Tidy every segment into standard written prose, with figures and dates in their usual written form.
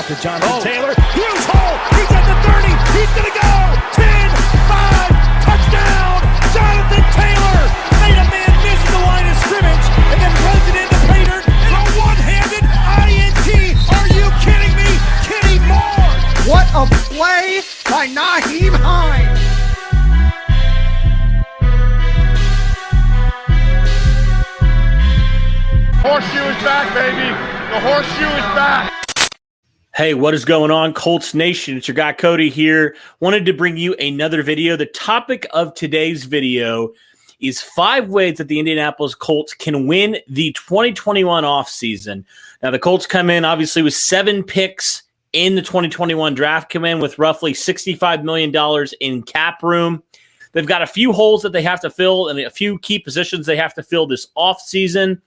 to Jonathan Taylor. Huge hole. He's at the 30. He's going to go. 10, 5, touchdown. Jonathan Taylor made a man miss the line of scrimmage and then runs it into Pater for a one-handed INT. Are you kidding me? Kenny Moore. What a play by Nyheim Hines. Horseshoe is back, baby. The horseshoe is back. Hey, what is going on, Colts Nation? It's your guy, Cody here. Wanted to bring you another video. The topic of today's video is 5 ways that the Indianapolis Colts can win the 2021 offseason. Now, the Colts come in, obviously, with 7 picks in the 2021 draft, come in with roughly $65 million in cap room. They've got a few holes that they have to fill and a few key positions they have to fill this offseason.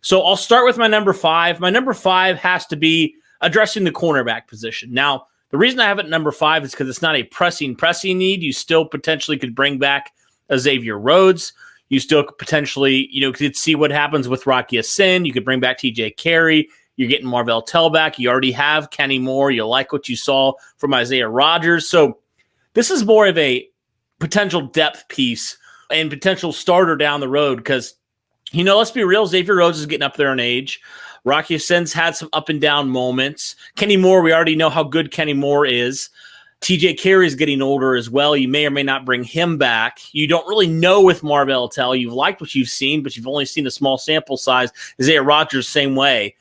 So I'll start with my number 5. My number 5 has to be addressing the cornerback position. Now, the reason I have it at number 5 is because it's not a pressing need. You still potentially could bring back a Xavier Rhodes. You still could potentially, could see what happens with Rocky Sin. You could bring back TJ Carey. You're getting Marvell Tell back. You already have Kenny Moore. You like what you saw from Isaiah Rodgers. So this is more of a potential depth piece and potential starter down the road because, let's be real, Xavier Rhodes is getting up there in age. Rocky Sin's had some up and down moments. Kenny Moore, we already know how good Kenny Moore is. TJ Carey is getting older as well. You may or may not bring him back. You don't really know with Marvell Tell. You've liked what you've seen, but you've only seen a small sample size. Isaiah Rodgers, same way.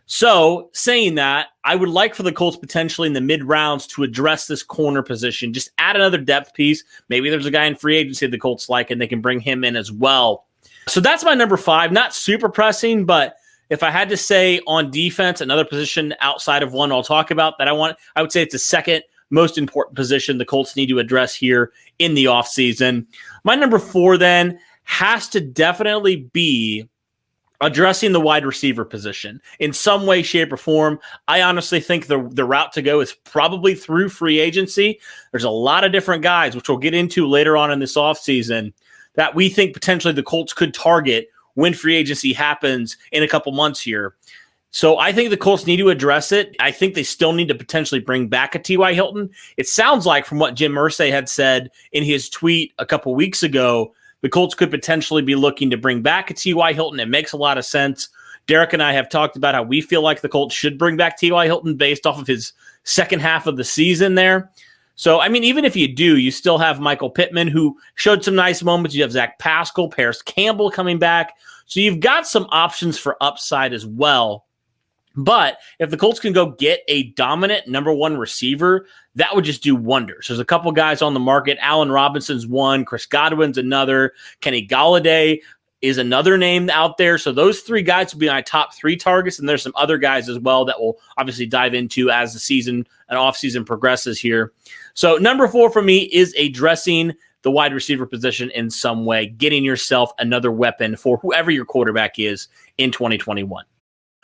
So, saying that, I would like for the Colts potentially in the mid-rounds to address this corner position. Just add another depth piece. Maybe there's a guy in free agency the Colts like, and they can bring him in as well. So that's my number 5. Not super pressing, but if I had to say on defense, another position outside of one I'll talk about that I would say it's the second most important position the Colts need to address here in the offseason. My number 4 then has to definitely be addressing the wide receiver position in some way, shape, or form. I honestly think the route to go is probably through free agency. There's a lot of different guys, which we'll get into later on in this offseason, that we think potentially the Colts could target when free agency happens in a couple months here. So I think the Colts need to address it. I think they still need to potentially bring back a T.Y. Hilton. It sounds like from what Jim Irsay had said in his tweet a couple weeks ago, the Colts could potentially be looking to bring back a T.Y. Hilton. It makes a lot of sense. Derek and I have talked about how we feel like the Colts should bring back T.Y. Hilton based off of his second half of the season there. So, even if you do, you still have Michael Pittman, who showed some nice moments. You have Zach Pascal, Paris Campbell coming back. So you've got some options for upside as well. But if the Colts can go get a dominant number 1 receiver, that would just do wonders. There's a couple guys on the market. Allen Robinson's one. Chris Godwin's another. Kenny Golladay is another name out there. So those 3 guys will be my top 3 targets. And there's some other guys as well that we'll obviously dive into as the season and offseason progresses here. So number 4 for me is addressing the wide receiver position in some way, getting yourself another weapon for whoever your quarterback is in 2021.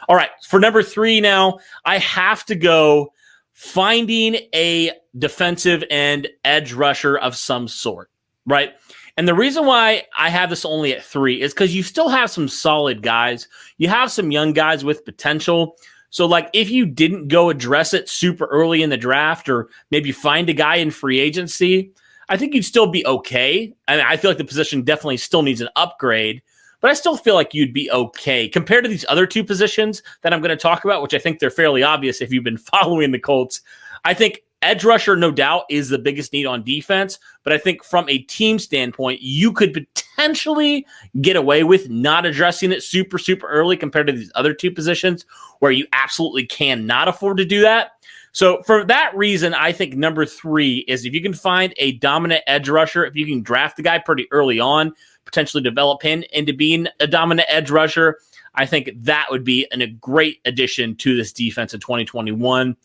All right, for number 3 now, I have to go finding a defensive and edge rusher of some sort, right? And the reason why I have this only at 3 is because you still have some solid guys. You have some young guys with potential. So, if you didn't go address it super early in the draft or maybe find a guy in free agency, I think you'd still be okay. I feel like the position definitely still needs an upgrade, but I still feel like you'd be okay. Compared to these other 2 positions that I'm going to talk about, which I think they're fairly obvious if you've been following the Colts, I think edge rusher, no doubt, is the biggest need on defense, but I think from a team standpoint, you could potentially get away with not addressing it super, super early compared to these other 2 positions where you absolutely cannot afford to do that. So for that reason, I think number 3 is if you can find a dominant edge rusher, if you can draft the guy pretty early on, potentially develop him into being a dominant edge rusher, I think that would be a great addition to this defense in 2021.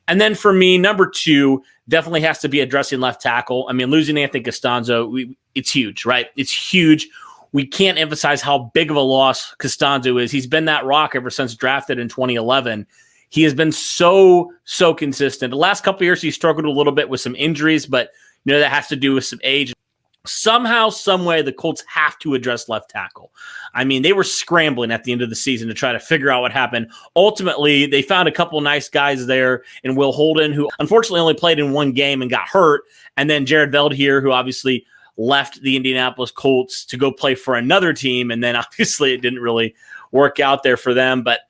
And then for me, number 2 definitely has to be addressing left tackle. Losing Anthony Costanzo, it's huge, right? It's huge. We can't emphasize how big of a loss Costanzo is. He's been that rock ever since drafted in 2011. He has been so consistent. The last couple of years, he struggled a little bit with some injuries, but that has to do with some age. Somehow, some way, the Colts have to address left tackle. I mean, they were scrambling at the end of the season to try to figure out what happened. Ultimately, they found a couple nice guys there in Will Holden, who unfortunately only played in one game and got hurt, and then Jared Veld here, who obviously left the Indianapolis Colts to go play for another team, and then obviously it didn't really work out there for them. But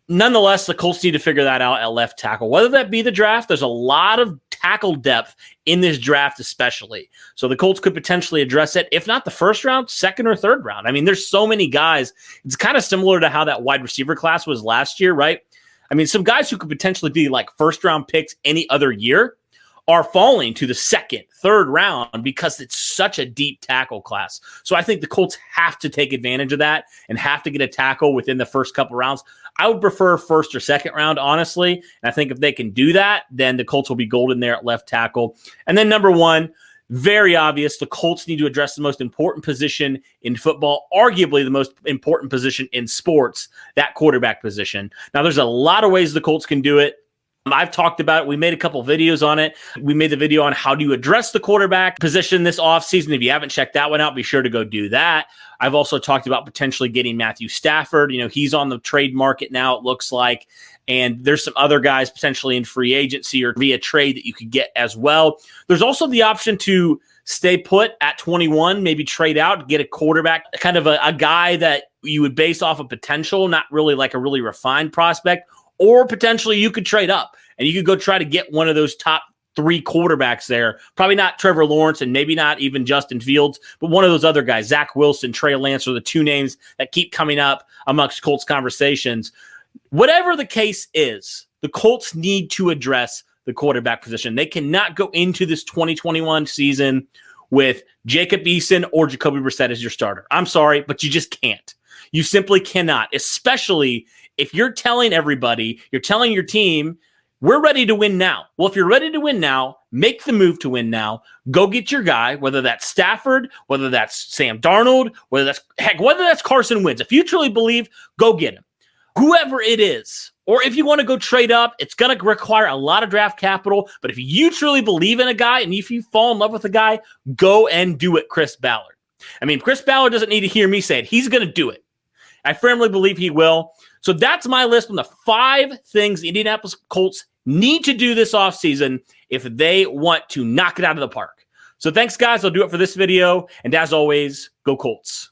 nonetheless, the Colts need to figure that out at left tackle. Whether that be the draft, there's a lot of tackle depth in this draft especially. So the Colts could potentially address it, if not the first round, second or third round. I mean, there's so many guys. It's kind of similar to how that wide receiver class was last year, right? I mean, some guys who could potentially be like first-round picks any other year are falling to the second, third round because it's such a deep tackle class. So I think the Colts have to take advantage of that and have to get a tackle within the first couple rounds. I would prefer first or second round, honestly. And I think if they can do that, then the Colts will be golden there at left tackle. And then number one, very obvious, the Colts need to address the most important position in football, arguably the most important position in sports, that quarterback position. Now, there's a lot of ways the Colts can do it. I've talked about it. We made a couple videos on it. We made the video on how do you address the quarterback position this offseason. If you haven't checked that one out, be sure to go do that. I've also talked about potentially getting Matthew Stafford. You know, he's on the trade market now, it looks like. And there's some other guys potentially in free agency or via trade that you could get as well. There's also the option to stay put at 21, maybe trade out, get a quarterback, kind of a guy that you would base off of potential, not really like a really refined prospect. Or potentially you could trade up and you could go try to get one of those top three quarterbacks there. Probably not Trevor Lawrence and maybe not even Justin Fields, but one of those other guys, Zach Wilson, Trey Lance, are the two names that keep coming up amongst Colts conversations. Whatever the case is, the Colts need to address the quarterback position. They cannot go into this 2021 season with Jacob Eason or Jacoby Brissett as your starter. I'm sorry, but you just can't. You simply cannot, especially if you're telling everybody, you're telling your team, we're ready to win now. Well, if you're ready to win now, make the move to win now. Go get your guy, whether that's Stafford, whether that's Sam Darnold, whether that's Carson Wentz. If you truly believe, go get him. Whoever it is, or if you want to go trade up, it's going to require a lot of draft capital. But if you truly believe in a guy and if you fall in love with a guy, go and do it, Chris Ballard. I mean, Chris Ballard doesn't need to hear me say it. He's going to do it. I firmly believe he will. So that's my list on the 5 things the Indianapolis Colts need to do this offseason if they want to knock it out of the park. So thanks, guys. I'll do it for this video. And as always, go Colts.